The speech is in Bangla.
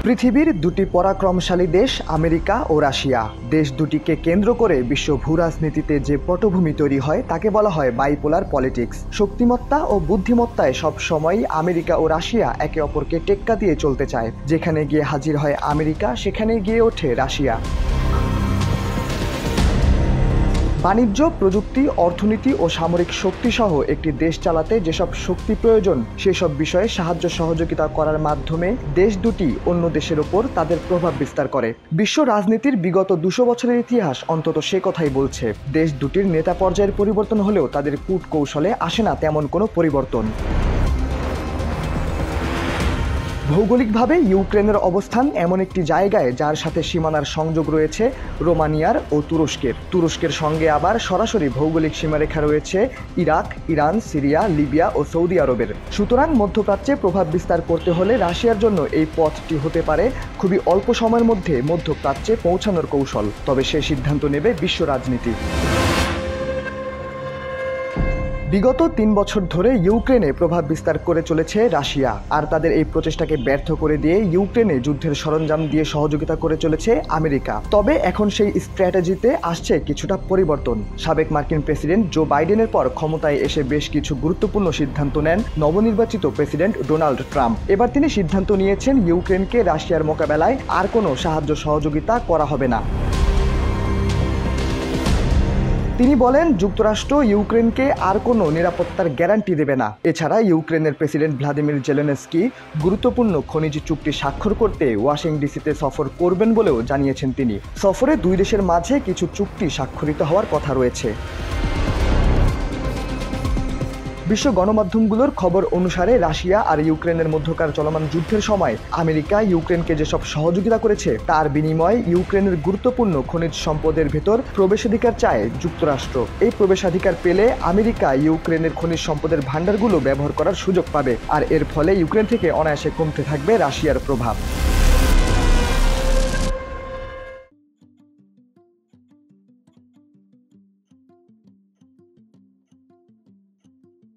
পৃথিবীর দুটি পরাক্রমশালী দেশ আমেরিকা ও রাশিয়া। দেশ দুটিকে কেন্দ্র করে বিশ্ব ভূরাজনীতিতে যে পটভূমি তৈরি হয় তাকে বলা হয় বাইপোলার পলিটিক্স। শক্তিমত্তা ও বুদ্ধিমত্তায় সবসময়ই আমেরিকা ও রাশিয়া একে অপরকে টেক্কা দিয়ে চলতে চায়। যেখানে গিয়ে হাজির হয় আমেরিকা, সেখানে গিয়ে ওঠে রাশিয়া। বাণিজ্য, প্রযুক্তি, অর্থনীতি ও সামরিক শক্তিসহ একটি দেশ চালাতে যেসব শক্তি প্রয়োজন সেসব বিষয়ে সাহায্য সহযোগিতা করার মাধ্যমে দেশ দুটি অন্য দেশের ওপর তাদের প্রভাব বিস্তার করে। বিশ্ব রাজনীতির বিগত 200 বছরের ইতিহাস অন্তত সে কথাই বলছে। দেশ দুটির নেতা পর্যায়ের পরিবর্তন হলেও তাদের কূটকৌশলে আসে না তেমন কোনো পরিবর্তন। ভৌগোলিকভাবে ইউক্রেনের অবস্থান এমন একটি জায়গায় যার সাথে সীমানার সংযোগ রয়েছে রোমানিয়ার ও তুরস্কের। তুরস্কের সঙ্গে আবার সরাসরি ভৌগোলিক সীমারেখা রয়েছে ইরাক, ইরান, সিরিয়া, লিবিয়া ও সৌদি আরবের। সুতরাং মধ্যপ্রাচ্যে প্রভাব বিস্তার করতে হলে রাশিয়ার জন্য এই পথটি হতে পারে খুবই অল্প সময়ের মধ্যে মধ্যপ্রাচ্যে পৌঁছানোর কৌশল। তবে সে সিদ্ধান্ত নেবে বিশ্ব রাজনীতি। বিগত 3 বছর ধরে ইউক্রেনে প্রভাব বিস্তার করে চলেছে রাশিয়া, আর তাদের এই প্রচেষ্টাকে ব্যর্থ করে দিয়ে ইউক্রেনে যুদ্ধের সরঞ্জাম দিয়ে সহযোগিতা করে চলেছে আমেরিকা। তবে এখন সেই স্ট্র্যাটেজিতে আসছে কিছুটা পরিবর্তন। সাবেক মার্কিন প্রেসিডেন্ট জো বাইডেনের পর ক্ষমতায় এসে বেশ কিছু গুরুত্বপূর্ণ সিদ্ধান্ত নেন নবনির্বাচিত প্রেসিডেন্ট ডোনাল্ড ট্রাম্প। এবার তিনি সিদ্ধান্ত নিয়েছেন ইউক্রেনকে রাশিয়ার মোকাবেলায় আর কোনো সাহায্য সহযোগিতা করা হবে না। তিনি বলেন, যুক্তরাষ্ট্র ইউক্রেনকে আর কোনো নিরাপত্তার গ্যারান্টি দেবে না। এছাড়া ইউক্রেনের প্রেসিডেন্ট ভ্লাদিমির জেলেনস্কি গুরুত্বপূর্ণ খনিজ চুক্তি স্বাক্ষর করতে ওয়াশিংটন ডিসিতে সফর করবেন বলেও জানিয়েছেন তিনি। সফরে দুই দেশের মাঝে কিছু চুক্তি স্বাক্ষরিত হওয়ার কথা রয়েছে। বিশ্ব গণমাধ্যমগুলোর খবর অনুসারে রাশিয়া আর ইউক্রেনের মধ্যকার চলমান যুদ্ধের সময় আমেরিকা ইউক্রেনকে যেসব সহযোগিতা করেছে তার বিনিময়ে ইউক্রেনের গুরুত্বপূর্ণ খনিজ সম্পদের ভেতর প্রবেশাধিকার চায় যুক্তরাষ্ট্র। এই প্রবেশাধিকার পেলে আমেরিকা ইউক্রেনের খনিজ সম্পদের ভাণ্ডারগুলো ব্যবহার করার সুযোগ পাবে, আর এর ফলে ইউক্রেন থেকে অনায়াসে কমতে থাকবে রাশিয়ার প্রভাব।